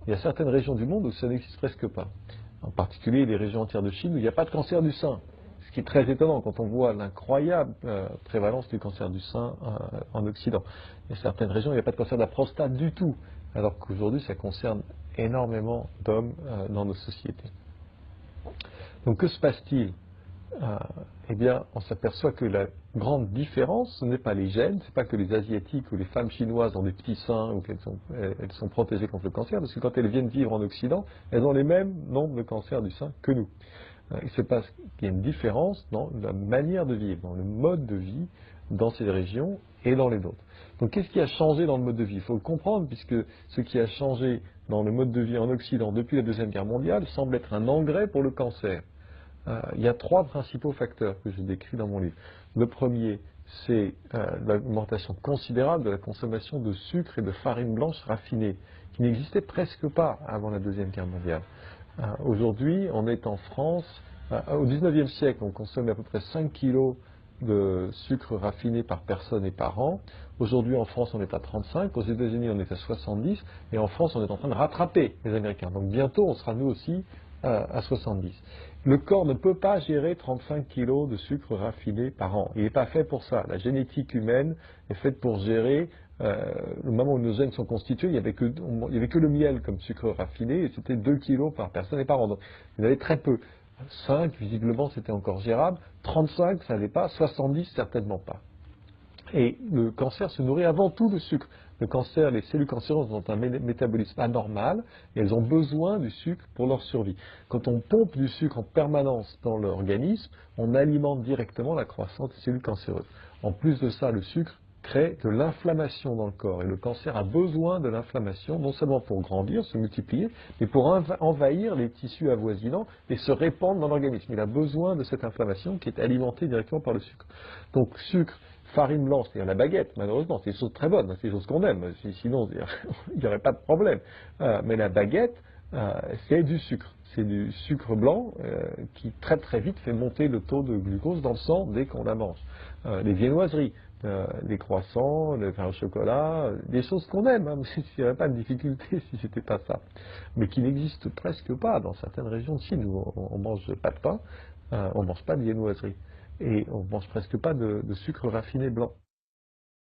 Il y a certaines régions du monde où ça n'existe presque pas. En particulier les régions entières de Chine où il n'y a pas de cancer du sein. Ce qui est très étonnant quand on voit l'incroyable prévalence du cancer du sein en Occident. Il y a certaines régions où il n'y a pas de cancer de la prostate du tout, alors qu'aujourd'hui ça concerne énormément d'hommes dans nos sociétés. Donc que se passe-t-il? Eh bien, on s'aperçoit que la grande différence, ce n'est pas les gènes, ce n'est pas que les Asiatiques ou les femmes chinoises ont des petits seins ou qu'elles sont protégées contre le cancer, parce que quand elles viennent vivre en Occident, elles ont les mêmes nombres de cancers du sein que nous. Il se passe qu'il y a une différence dans la manière de vivre, dans le mode de vie dans ces régions et dans les autres. Donc qu'est-ce qui a changé dans le mode de vie? Il faut le comprendre, puisque ce qui a changé dans le mode de vie en Occident depuis la Deuxième Guerre mondiale semble être un engrais pour le cancer. Il y a trois principaux facteurs que je décris dans mon livre. Le premier, c'est l'augmentation considérable de la consommation de sucre et de farine blanche raffinée, qui n'existait presque pas avant la Deuxième Guerre mondiale. Aujourd'hui, on est en France, au XIXe siècle, on consommait à peu près 5 kilos de sucre raffiné par personne et par an. Aujourd'hui, en France, on est à 35, aux États-Unis, on est à 70, et en France, on est en train de rattraper les Américains. Donc bientôt, on sera nous aussi à 70. Le corps ne peut pas gérer 35 kilos de sucre raffiné par an. Il n'est pas fait pour ça. La génétique humaine est faite pour gérer. Le moment où nos gènes sont constitués, il n'y avait que le miel comme sucre raffiné, et c'était 2 kilos par personne et par an. Donc, il y en avait très peu. 5, visiblement, c'était encore gérable. 35, ça n'allait pas. 70, certainement pas. Et le cancer se nourrit avant tout de sucre. Le cancer, les cellules cancéreuses ont un métabolisme anormal et elles ont besoin du sucre pour leur survie. Quand on pompe du sucre en permanence dans l'organisme, on alimente directement la croissance des cellules cancéreuses. En plus de ça, le sucre crée de l'inflammation dans le corps. Et le cancer a besoin de l'inflammation, non seulement pour grandir, se multiplier, mais pour envahir les tissus avoisinants et se répandre dans l'organisme. Il a besoin de cette inflammation qui est alimentée directement par le sucre. Donc sucre, farine blanche, c'est-à-dire la baguette, malheureusement, c'est des choses très bonnes, c'est des choses qu'on aime, sinon il n'y aurait pas de problème. Mais la baguette, c'est du sucre. C'est du sucre blanc qui très très vite fait monter le taux de glucose dans le sang dès qu'on la mange. Les viennoiseries, les croissants, le pain au chocolat, des choses qu'on aime, hein, il n'y aurait pas de difficulté si c'était pas ça. Mais qui n'existent presque pas dans certaines régions de Chine où on mange pas de pain, on mange pas de viennoiserie. Et on ne mange presque pas de sucre raffiné blanc.